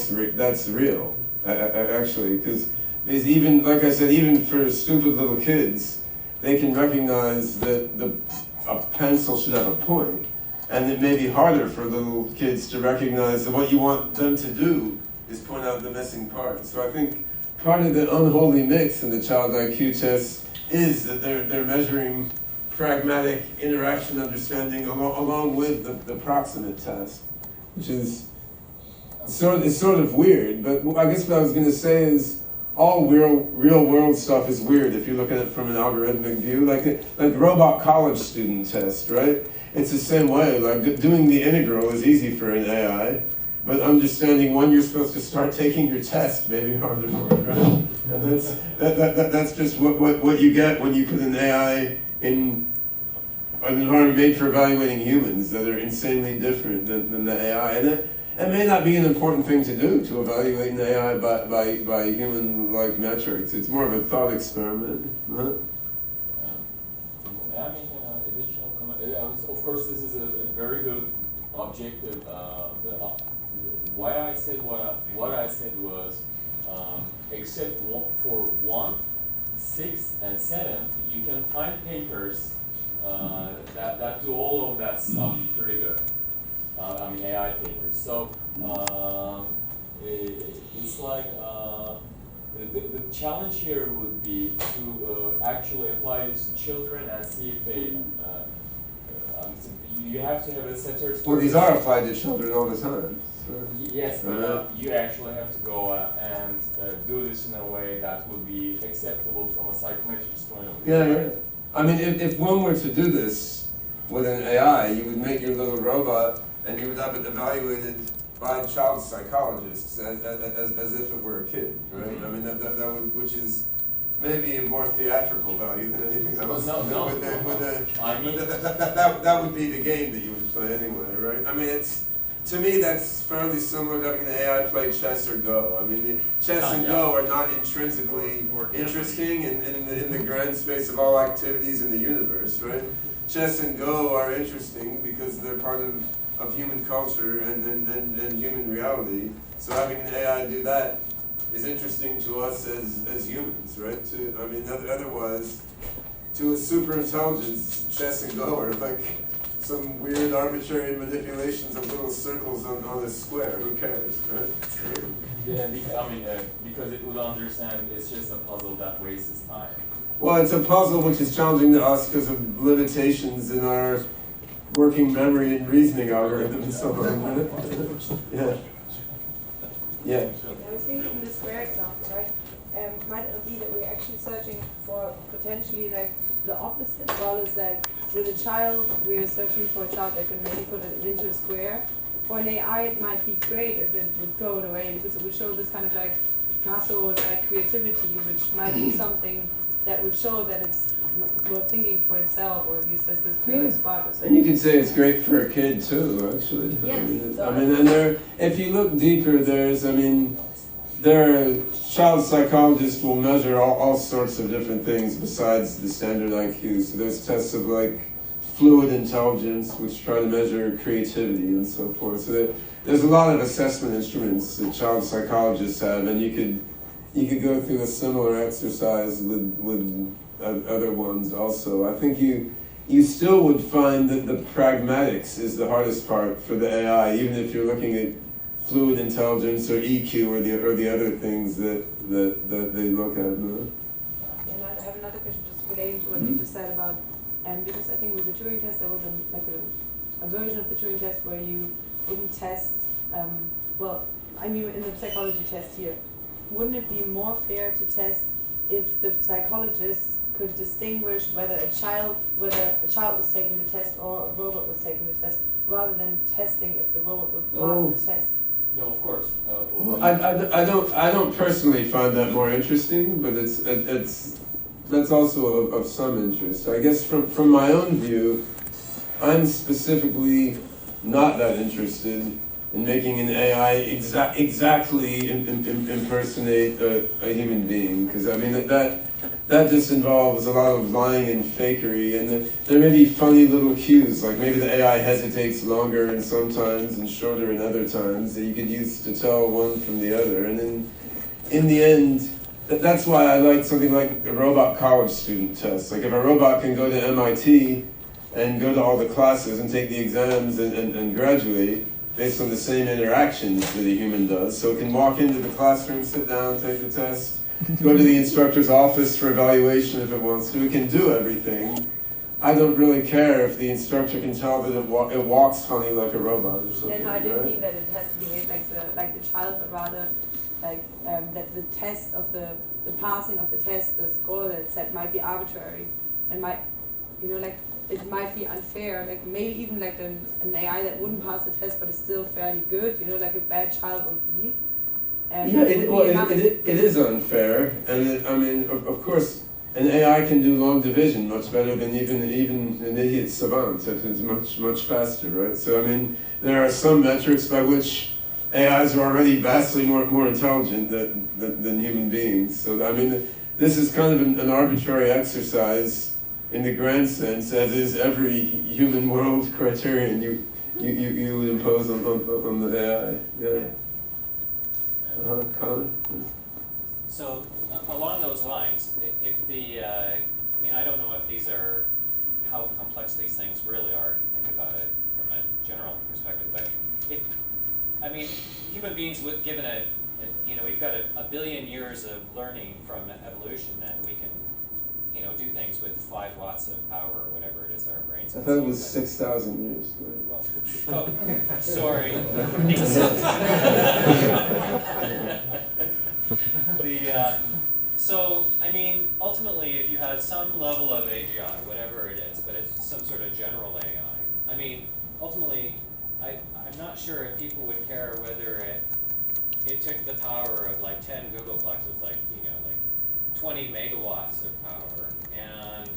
that's real, actually, because even, like I said, even for stupid little kids, they can recognize that a pencil should have a point. And it may be harder for little kids to recognize that what you want them to do is point out the missing part. So I think part of the unholy mix in the child IQ test is that they're measuring pragmatic interaction understanding along with the proximate test, which is sort of weird. But I guess what I was going to say is all real world stuff is weird if you look at it from an algorithmic view, like robot college student test, right? It's the same way. Like doing the integral is easy for an AI, but understanding when you're supposed to start taking your test may be harder for it, right? And that's just what you get when you put an AI in an environment made for evaluating humans that are insanely different than the AI. And it may not be an important thing to do, to evaluate an AI by human-like metrics. It's more of a thought experiment. Huh? I mean, additional comment. Of course, this is a very good objective. Why I said what I said was, except for 1, 6, and 7, you can find papers that do all of that stuff pretty good. I mean, AI papers. So it's like the challenge here would be to actually apply this to children and see if they. You have to have a setter. Well, these are applied to children all the time. So. Yes, but you actually have to go and do this in a way that will be acceptable from a psychometrics point of view. Yeah. I mean, if one were to do this with an AI, you would make your little robot and you would have it evaluated by child psychologists as if it were a kid, right? Mm-hmm. I mean, that would, which is maybe a more theatrical value than anything else. Well, no. That would be the game that you would play anyway, right? I mean, to me, that's fairly similar to having an AI play chess or Go. I mean, chess and Go are not intrinsically interesting in the grand space of all activities in the universe, right? Chess and Go are interesting because they're part of human culture and human reality. So having an AI do that is interesting to us as humans, right? Otherwise, to a super intelligence, chess and Go are like some weird arbitrary manipulations of little circles on a square. Who cares, right? Yeah, because it would understand it's just a puzzle that wastes time. Well, it's a puzzle which is challenging to us because of limitations in our working memory and reasoning algorithm and so on. Yeah. Yeah. I was thinking in the square example, right? Might it be that we're actually searching for potentially like the opposite, as well as like with a child, we're searching for a child that can maybe put it into a square. For an AI, it might be great if it would throw it away because it would show this kind of like Picasso-like creativity, which might be something that would show that it's worth thinking for itself, or at least there's this creative spark. And you could say it's great for a kid too, actually. Yes. And if you look deeper, there are child psychologists will measure all sorts of different things besides the standard IQ. So there's tests of like fluid intelligence, which try to measure creativity and so forth. So there's a lot of assessment instruments that child psychologists have, and you could go through a similar exercise with other ones also. I think you still would find that the pragmatics is the hardest part for the AI, even if you're looking at fluid intelligence or EQ or the other things that they look at. And I have another question just relating to what you just said about, because I think with the Turing test there was a version of the Turing test where you wouldn't test, in the psychology test here, wouldn't it be more fair to test if the psychologists could distinguish whether a child was taking the test or a robot was taking the test, rather than testing if the robot would pass the test? No, of course. I don't personally find that more interesting, but that's also of some interest. I guess from my own view, I'm specifically not that interested in making an AI exactly impersonate a human being, because I mean that just involves a lot of lying and fakery, and there may be funny little cues, like maybe the AI hesitates longer and sometimes and shorter in other times that you could use to tell one from the other. And then in the end, that's why I like something like a robot college student test. Like if a robot can go to MIT and go to all the classes and take the exams and graduate based on the same interactions that a human does, so it can walk into the classroom, sit down, take the test, go to the instructor's office for evaluation if it wants to. It can do everything. I don't really care if the instructor can tell that it walks funny like a robot or something. Yeah, no, I didn't right? mean that it has to behave like the child, but rather like that the test of the passing of the test, the score that's set might be arbitrary and might, you know, like it might be unfair. Like maybe even like an AI that wouldn't pass the test but is still fairly good, you know, like a bad child would be. Yeah, it is unfair, and I mean, of course, an AI can do long division much better than even an idiot savant. It's much faster, right? So I mean, there are some metrics by which AIs are already vastly more intelligent than human beings. So I mean, this is kind of an arbitrary exercise in the grand sense, as is every human world criterion you would impose on the AI. Yeah. Colin? So along those lines, if the, I mean, I don't know if these are, how complex these things really are, if you think about it from a general perspective, but if, I mean, human beings, given you know, we've got a billion years of learning from evolution, and we can, you know, do things with 5 watts of power or whatever it is our brains. I thought it was 6,000 years. Well, oh, sorry. So, I mean, ultimately, if you had some level of AGI, whatever it is, but it's some sort of general AI, I mean, ultimately, I'm not sure if people would care whether it took the power of like 10 Googleplexes, like, you know, like 20 megawatts of power, and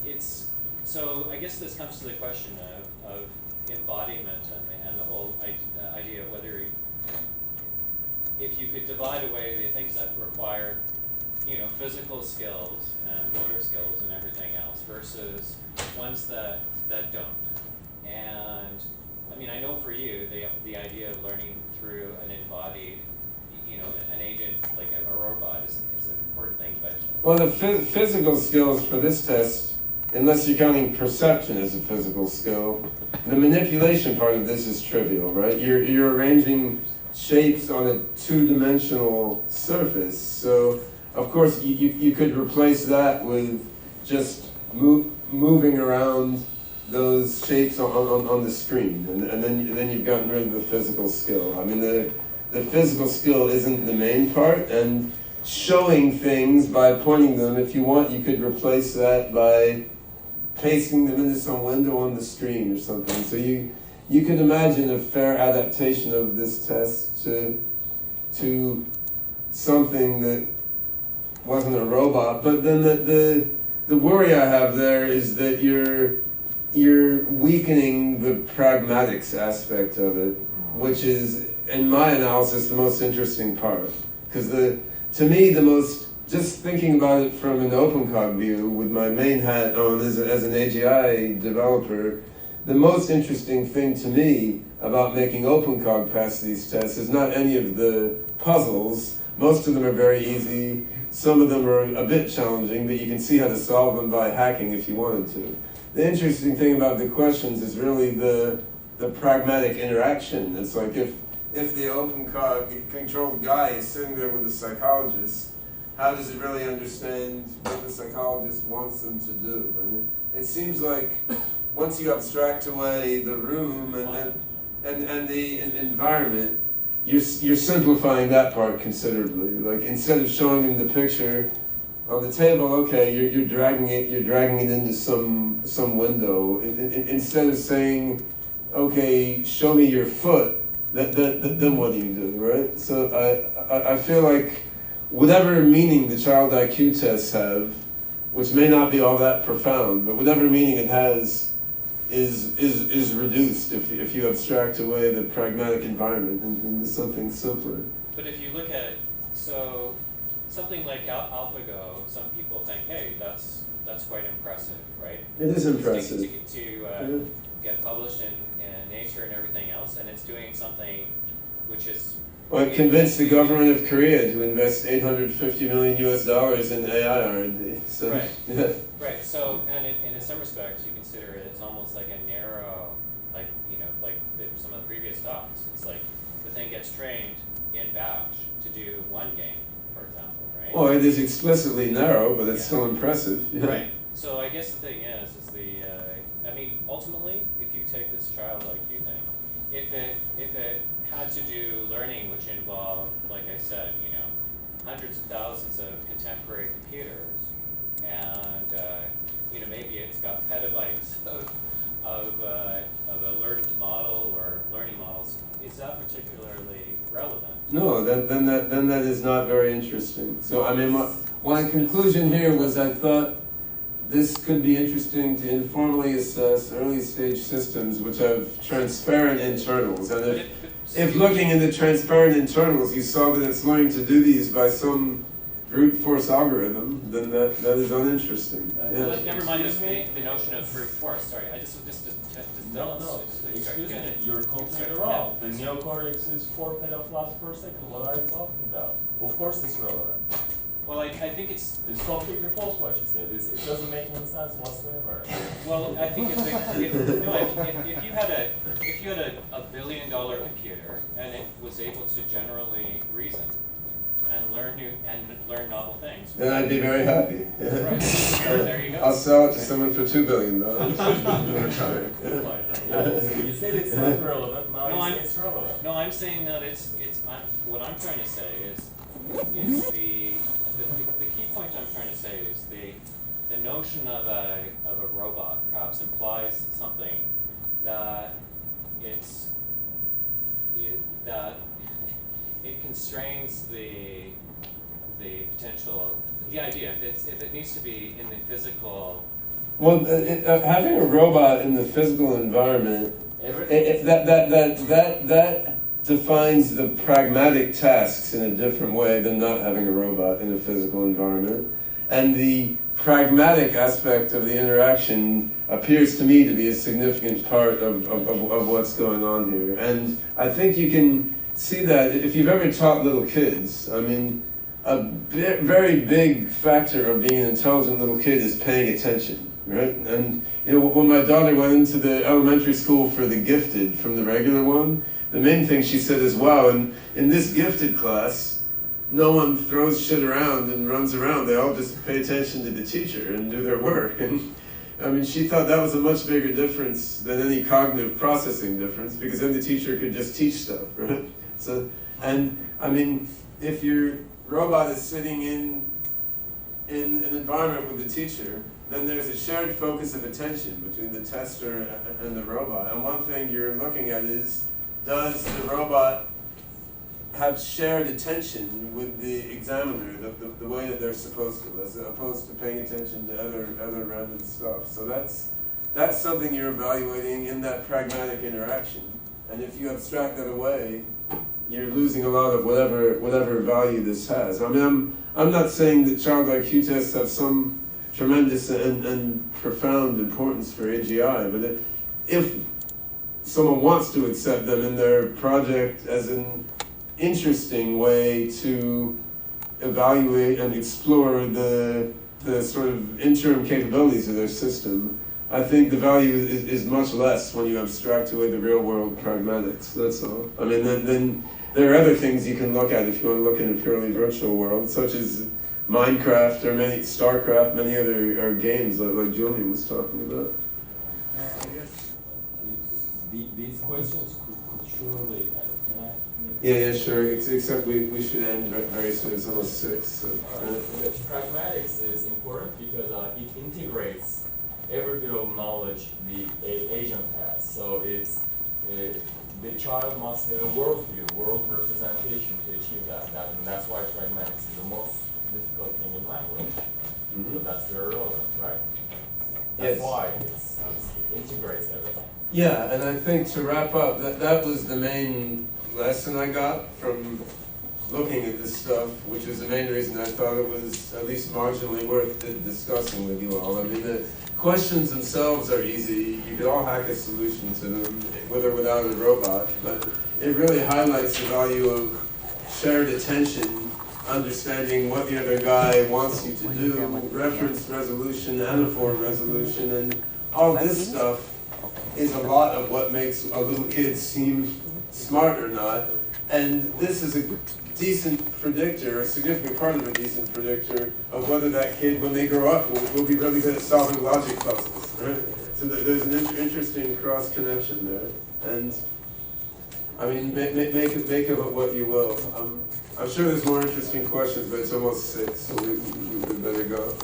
it's, so I guess this comes to the question of embodiment and the whole idea of whether, if you could divide away the things that require, you know, physical skills and motor skills and everything else versus ones that don't. And I mean, I know for you, the idea of learning through an embodied, you know, an agent like a robot is an important thing, but... Well, the physical skills for this test, unless you're counting perception as a physical skill, the manipulation part of this is trivial, right? You're arranging shapes on a 2-dimensional surface, so of course you could replace that with just moving around those shapes on the screen, and then you've gotten rid of the physical skill. I mean, the physical skill isn't the main part, and showing things by pointing them, if you want, you could replace that by pasting them into some window on the screen or something. So you could imagine a fair adaptation of this test to something that wasn't a robot. But then the worry I have there is that you're weakening the pragmatics aspect of it, which is, in my analysis, the most interesting part. Because to me, just thinking about it from an OpenCog view, with my main hat on as an AGI developer, the most interesting thing to me about making OpenCog pass these tests is not any of the puzzles. Most of them are very easy. Some of them are a bit challenging, but you can see how to solve them by hacking if you wanted to. The interesting thing about the questions is really the pragmatic interaction. It's like if the OpenCog controlled guy is sitting there with a psychologist, how does it really understand what the psychologist wants them to do? And it seems like once you abstract away the room and the environment, you're simplifying that part considerably. Like instead of showing him the picture on the table, okay, you're dragging it into some window. Instead of saying, okay, show me your foot, then what do you do, right? So I feel like whatever meaning the child IQ tests have, which may not be all that profound, but whatever meaning it has is reduced if you abstract away the pragmatic environment into something simpler. But if you look at, so something like AlphaGo, some people think, hey, that's quite impressive, right? It is impressive. To get published in Nature and everything else, and it's doing something which is. Well, it convinced the government of Korea to invest $850 million in AI R&D. So, Right. yeah. Right. So, and in some respects, you consider it, it's almost like a narrow, like some of the previous talks. It's like the thing gets trained in batch to do one game, for example, right? Well, it is explicitly narrow, but it's still impressive. Yeah. Right. So I guess the thing is I mean, ultimately, if you take this childlike Q thing, if it had to do learning, which involved, like I said, hundreds of thousands of contemporary computers, and maybe it's got petabytes of a learned model or learning models, is that particularly relevant? No, then that is not very interesting. So I mean, my conclusion here was I thought this could be interesting to informally assess early stage systems which have transparent internals. And if looking in the transparent internals you saw that it's learning to do these by some brute force algorithm, then that is uninteresting. Well, never mind the notion of brute force. Sorry, I just No, excuse me, you're completely wrong. The neocortex is 4 petaflops per second. What are you talking about? Of course it's relevant. Well, I think it's completely false what you said. It doesn't make any sense whatsoever. well. I think if you had a $1 billion computer and it was able to generally reason and learn novel things, Then I'd be very happy. right? There you go. I'll sell it to someone for $2 billion. You said it's not relevant. Now No, you say it's relevant. No, I'm saying that what I'm trying to say is the key point I'm trying to say is the notion of a robot perhaps implies something that it constrains the potential, the idea, if it needs to be in the physical. Well, having a robot in the physical environment, that defines the pragmatic tasks in a different way than not having a robot in a physical environment. And the pragmatic aspect of the interaction appears to me to be a significant part of what's going on here. And I think you can see that if you've ever taught little kids. I mean, very big factor of being an intelligent little kid is paying attention, right? And when my daughter went into the elementary school for the gifted from the regular one, the main thing she said is, wow, in this gifted class, no one throws shit around and runs around. They all just pay attention to the teacher and do their work. And I mean, she thought that was a much bigger difference than any cognitive processing difference, because then the teacher could just teach stuff, right? So, and I mean, if your robot is sitting in an environment with the teacher, then there's a shared focus of attention between the tester and the robot. And one thing you're looking at is, does the robot have shared attention with the examiner, the way that they're supposed to, as opposed to paying attention to other random stuff. So that's something you're evaluating in that pragmatic interaction. And if you abstract that away, you're losing a lot of whatever value this has. I mean, I'm not saying that child IQ tests have some tremendous and profound importance for AGI, but if someone wants to accept them in their project as an interesting way to evaluate and explore the sort of interim capabilities of their system, I think the value is much less when you abstract away the real world pragmatics, that's all. I mean, then there are other things you can look at if you want to look in a purely virtual world, such as Minecraft or StarCraft, many other games like Julian was talking about. These questions could surely, can I? Yeah, sure. Except we should end very soon. It's almost 6. So. Pragmatics is important because it integrates every bit of knowledge the agent has. So it's the child must have a worldview, world representation to achieve that. And that's why pragmatics is the most difficult thing in language. Mm-hmm. So that's very relevant, right? That's Yes. why it integrates everything. Yeah, and I think to wrap up, that was the main lesson I got from looking at this stuff, which is the main reason I thought it was at least marginally worth discussing with you all. I mean, the questions themselves are easy. You could all hack a solution to them, with or without a robot, but it really highlights the value of shared attention, understanding what the other guy wants you to do, reference resolution, anaphor resolution, and all this stuff is a lot of what makes a little kid seem smart or not. And this is a decent predictor, a significant part of a decent predictor of whether that kid, when they grow up, will be really good at solving logic puzzles, right? So there's an interesting cross connection there. And I mean, make of it what you will. I'm sure there's more interesting questions, but it's almost 6, so we better go.